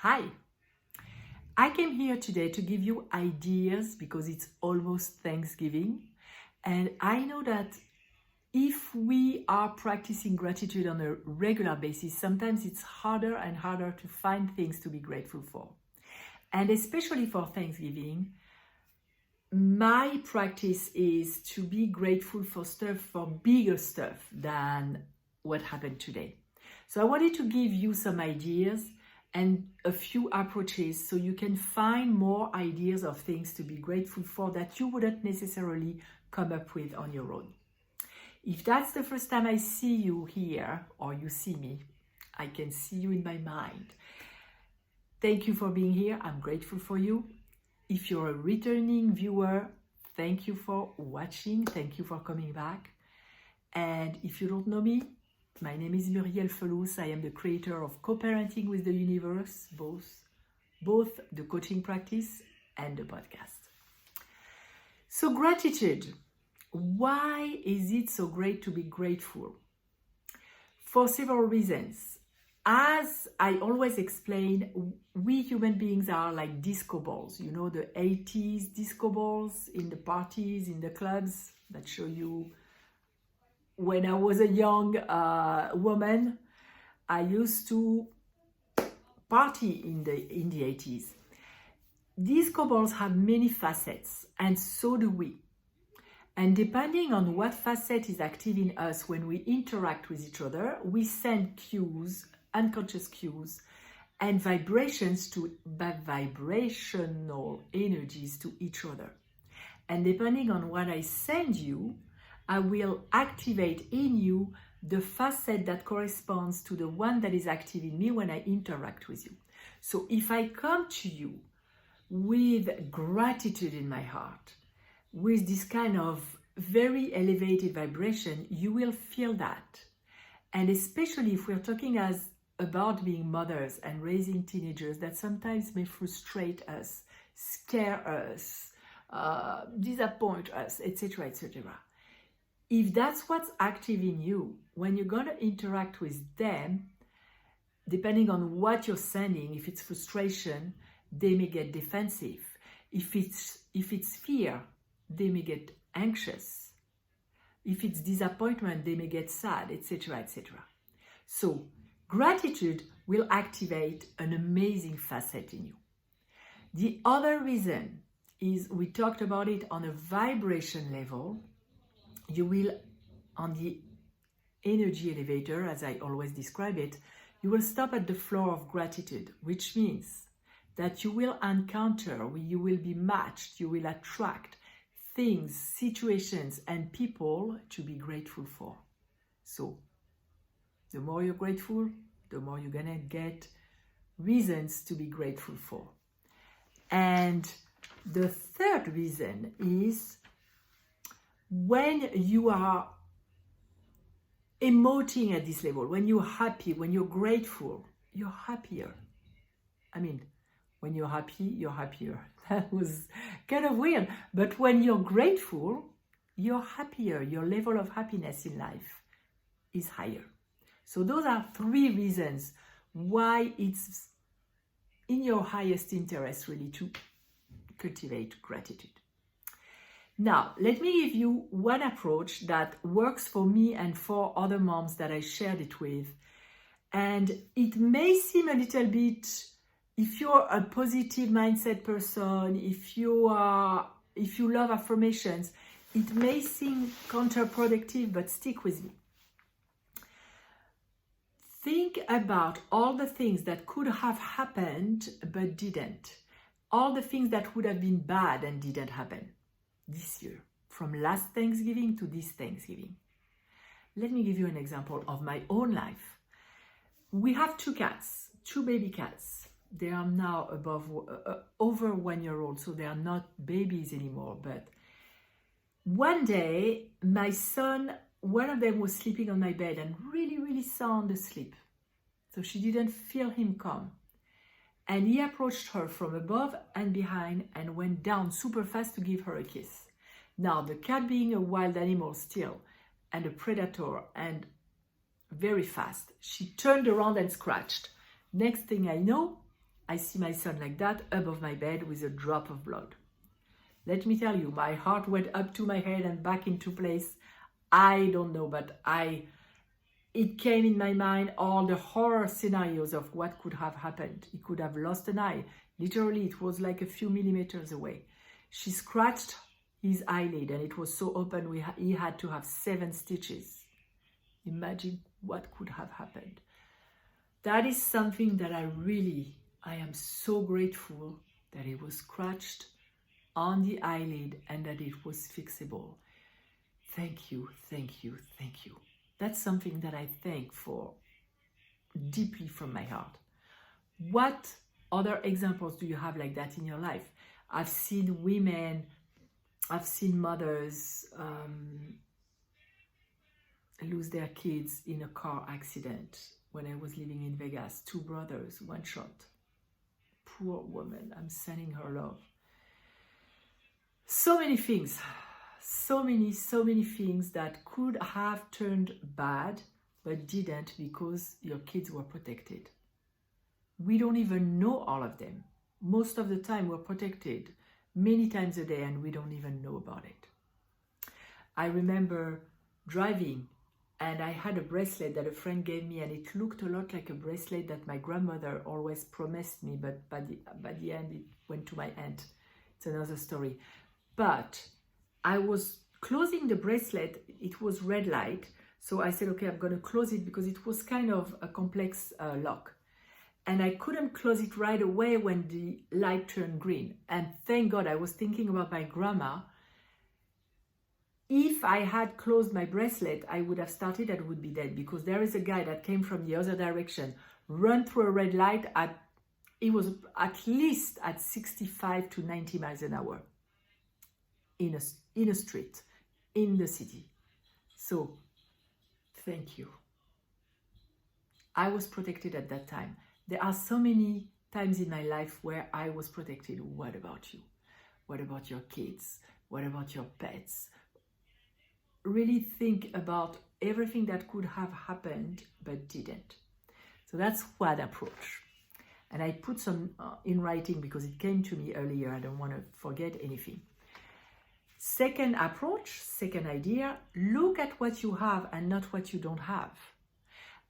Hi, I came here today to give you ideas because it's almost Thanksgiving, and I know that if we are practicing gratitude on a regular basis, sometimes it's harder and harder to find things to be grateful for. And especially for Thanksgiving, my practice is to be grateful for bigger stuff than what happened today. So I wanted to give you some ideas and a few approaches so you can find more ideas of things to be grateful for that you wouldn't necessarily come up with on your own. If that's the first time I see you here or you see me, I can see you in my mind. Thank you for being here. I'm grateful for you. If you're a returning viewer, thank you for watching. Thank you for coming back. And if you don't know me, my name is Muriel Felous. I am the creator of Co-Parenting with the Universe, both the coaching practice and the podcast. So gratitude. Why is it so great to be grateful? For several reasons. As I always explain, we human beings are like disco balls. You know, the 80s disco balls in the parties, in the clubs that show you. When I was a young woman, I used to party in the 80s. Disco balls have many facets, and so do we. And depending on what facet is active in us when we interact with each other, we send cues, unconscious cues, and vibrational energies to each other. And depending on what I send you, I will activate in you the facet that corresponds to the one that is active in me when I interact with you. So if I come to you with gratitude in my heart, with this kind of very elevated vibration, you will feel that. And especially if we're talking about being mothers and raising teenagers, that sometimes may frustrate us, scare us, disappoint us, etc., etc. If that's what's active in you, when you're going to interact with them, depending on what you're sending, if it's frustration, they may get defensive. If it's fear, they may get anxious. If it's disappointment, they may get sad, etc., etc. So gratitude will activate an amazing facet in you. The other reason is, we talked about it on a vibration level. You will, on the energy elevator, as I always describe it, you will stop at the floor of gratitude, which means that you will encounter, you will be matched, you will attract things, situations, and people to be grateful for. So, the more you're grateful, the more you're gonna get reasons to be grateful for. And the third reason is, when you are emoting at this level, when you're happy, when you're grateful, you're happier. I mean, when you're happy, you're happier. That was kind of weird. But when you're grateful, you're happier. Your level of happiness in life is higher. So those are three reasons why it's in your highest interest really to cultivate gratitude. Now, let me give you one approach that works for me and for other moms that I shared it with. And it may seem a little bit, if you're a positive mindset person, if you love affirmations, it may seem counterproductive, but stick with me. Think about all the things that could have happened but didn't. All the things that would have been bad and didn't happen this year, from last Thanksgiving to this Thanksgiving. Let me give you an example of my own life. We have two cats, two baby cats. They are now over 1 year old, so they are not babies anymore. But one day, my son, one of them was sleeping on my bed and really, really sound asleep. So she didn't feel him come. And he approached her from above and behind and went down super fast to give her a kiss. Now, the cat being a wild animal still, and a predator, and very fast, she turned around and scratched. Next thing I know, I see my son like that above my bed with a drop of blood. Let me tell you, my heart went up to my head and back into place. I don't know, but it came in my mind all the horror scenarios of what could have happened. He could have lost an eye. Literally, it was like a few millimeters away. She scratched his eyelid and it was so open he had to have 7 stitches. Imagine what could have happened. That is something that I am so grateful that it was scratched on the eyelid and that it was fixable. Thank you, thank you, thank you. That's something that I thank for deeply from my heart. What other examples do you have like that in your life? I've seen women, I've seen mothers lose their kids in a car accident when I was living in Vegas. 2 brothers, 1 shot. Poor woman, I'm sending her love. So many things. So many things that could have turned bad but didn't because your kids were protected. We don't even know all of them. Most of the time we're protected many times a day and we don't even know about it. I remember driving and I had a bracelet that a friend gave me and it looked a lot like a bracelet that my grandmother always promised me, but by the end it went to my aunt. It's another story. But I was closing the bracelet, it was red light, so I said, okay, I'm going to close it because it was kind of a complex lock. And I couldn't close it right away when the light turned green. And thank God, I was thinking about my grandma. If I had closed my bracelet, I would have started and would be dead because there is a guy that came from the other direction, run through a red light it was at least at 65 to 90 miles an hour. In a street, in the city. So, thank you. I was protected at that time. There are so many times in my life where I was protected. What about you? What about your kids? What about your pets? Really think about everything that could have happened but didn't. So that's one approach. And I put some in writing because it came to me earlier. I don't want to forget anything. Second approach, second idea, look at what you have and not what you don't have.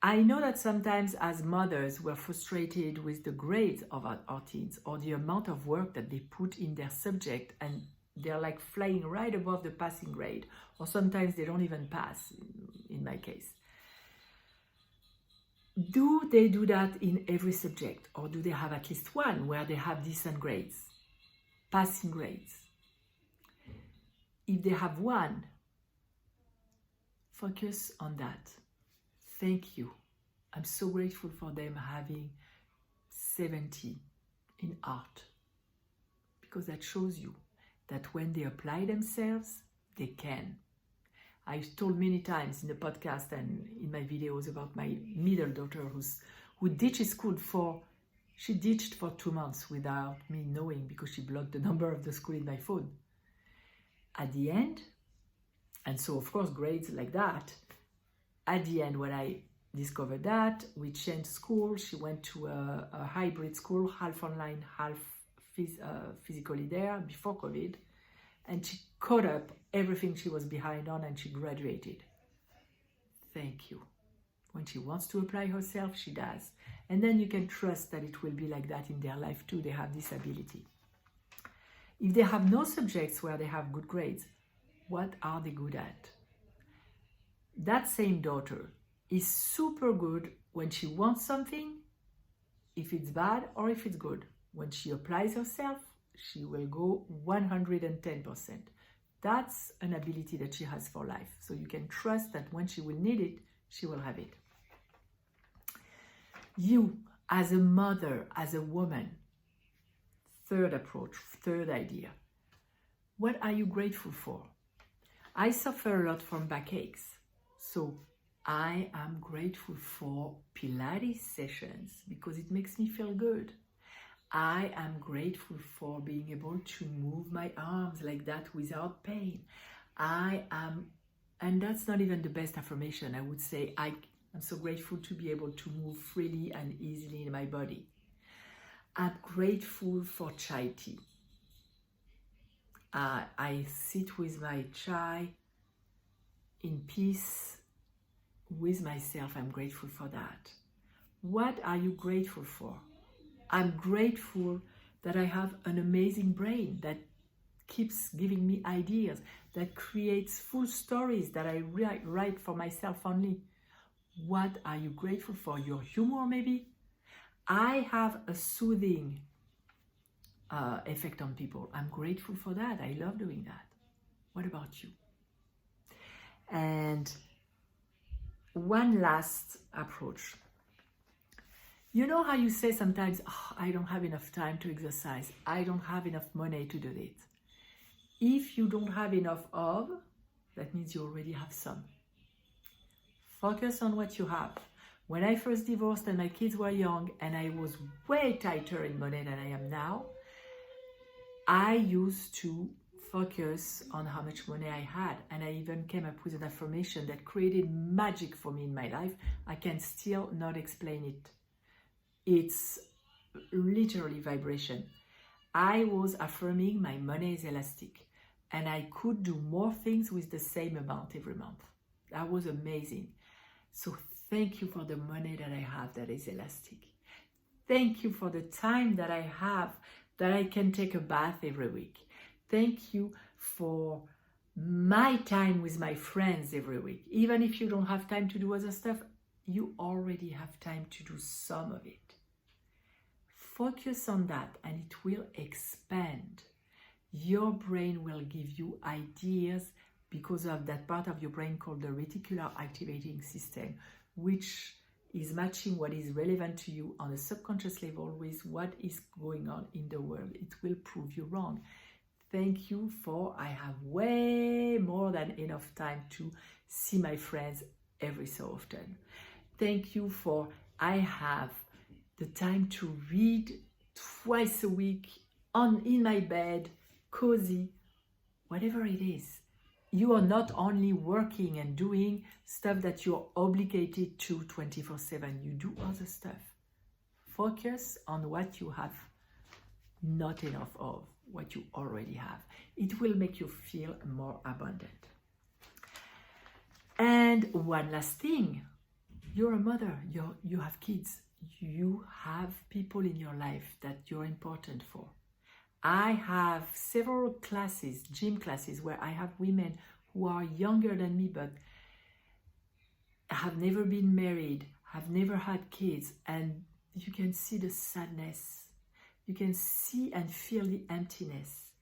I know that sometimes as mothers, we're frustrated with the grades of our teens or the amount of work that they put in their subject and they're like flying right above the passing grade, or sometimes they don't even pass, in my case. Do they do that in every subject, or do they have at least one where they have decent grades, passing grades? If they have one, focus on that. Thank you. I'm so grateful for them having 70 in art, because that shows you that when they apply themselves, they can. I've told many times in the podcast and in my videos about my middle daughter who ditched school she ditched for 2 months without me knowing because she blocked the number of the school in my phone. At the end, and so of course grades like that, at the end when I discovered that, we changed school. She went to a hybrid school, half online, half physically there before COVID, and she caught up everything she was behind on and she graduated. Thank you. When she wants to apply herself, she does. And then you can trust that it will be like that in their life too. They have this ability. If they have no subjects where they have good grades, what are they good at? That same daughter is super good when she wants something, if it's bad or if it's good. When she applies herself, she will go 110%. That's an ability that she has for life. So you can trust that when she will need it, she will have it. You, as a mother, as a woman, third approach, third idea. What are you grateful for? I suffer a lot from backaches. So I am grateful for Pilates sessions because it makes me feel good. I am grateful for being able to move my arms like that without pain. And that's not even the best affirmation. I would say I'm so grateful to be able to move freely and easily in my body. I'm grateful for chai tea. I sit with my chai in peace with myself. I'm grateful for that. What are you grateful for? I'm grateful that I have an amazing brain that keeps giving me ideas, that creates full stories that I write for myself only. What are you grateful for? Your humor, maybe? I have a soothing effect on people. I'm grateful for that. I love doing that. What about you? And one last approach. You know how you say sometimes, oh, I don't have enough time to exercise. I don't have enough money to do it. If you don't have enough of, that means you already have some. Focus on what you have. When I first divorced and my kids were young and I was way tighter in money than I am now, I used to focus on how much money I had, and I even came up with an affirmation that created magic for me in my life. I can still not explain it. It's literally vibration. I was affirming my money is elastic and I could do more things with the same amount every month. That was amazing. So thank you for the money that I have that is elastic. Thank you for the time that I have that I can take a bath every week. Thank you for my time with my friends every week. Even if you don't have time to do other stuff, you already have time to do some of it. Focus on that and it will expand. Your brain will give you ideas because of that part of your brain called the reticular activating system, which is matching what is relevant to you on a subconscious level with what is going on in the world. It will prove you wrong. Thank you for, I have way more than enough time to see my friends every so often. Thank you for, I have the time to read twice a week in my bed, cozy, whatever it is. You are not only working and doing stuff that you're obligated to 24/7. You do other stuff. Focus on what you have not enough of, what you already have. It will make you feel more abundant. And one last thing, you're a mother, you have kids, you have people in your life that you're important for. I have several classes, gym classes, where I have women who are younger than me but have never been married, have never had kids, and you can see the sadness. You can see and feel the emptiness.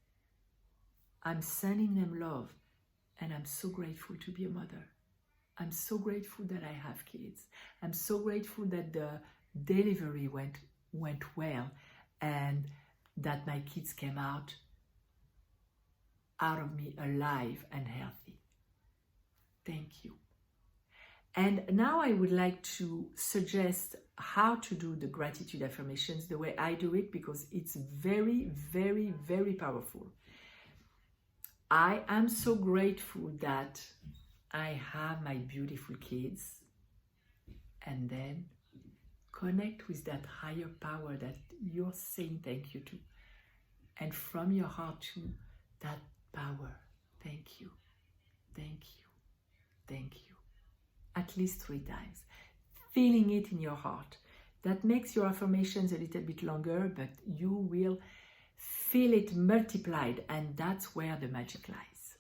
I'm sending them love, and I'm so grateful to be a mother. I'm so grateful that I have kids. I'm so grateful that the delivery went well and that my kids came out of me alive and healthy. Thank you. And now I would like to suggest how to do the gratitude affirmations the way I do it, because it's very, very, very powerful. I am so grateful that I have my beautiful kids, and then connect with that higher power that you're saying thank you to. And from your heart to that power, thank you, thank you, thank you. At least 3 times. Feeling it in your heart. That makes your affirmations a little bit longer, but you will feel it multiplied, and that's where the magic lies.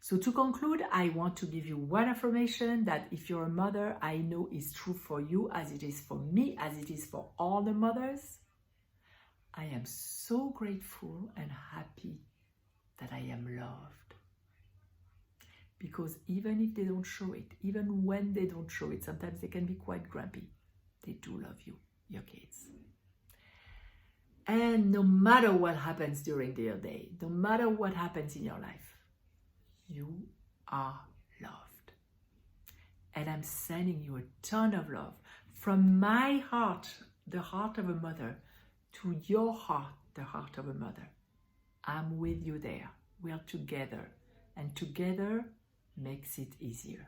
So to conclude, I want to give you one affirmation that if you're a mother, I know is true for you as it is for me, as it is for all the mothers. I am so grateful and happy that I am loved. Because even if they don't show it, even when they don't show it, sometimes they can be quite grumpy. They do love you, your kids. And no matter what happens during their day, no matter what happens in your life, you are loved. And I'm sending you a ton of love from my heart, the heart of a mother, to your heart, the heart of a mother. I'm with you there. We're together. And together makes it easier.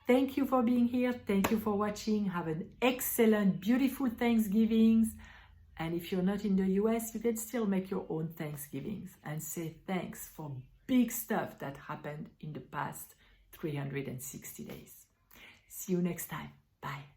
Thank you for being here. Thank you for watching. Have an excellent, beautiful Thanksgiving. And if you're not in the US, you can still make your own Thanksgivings and say thanks for big stuff that happened in the past 360 days. See you next time. Bye.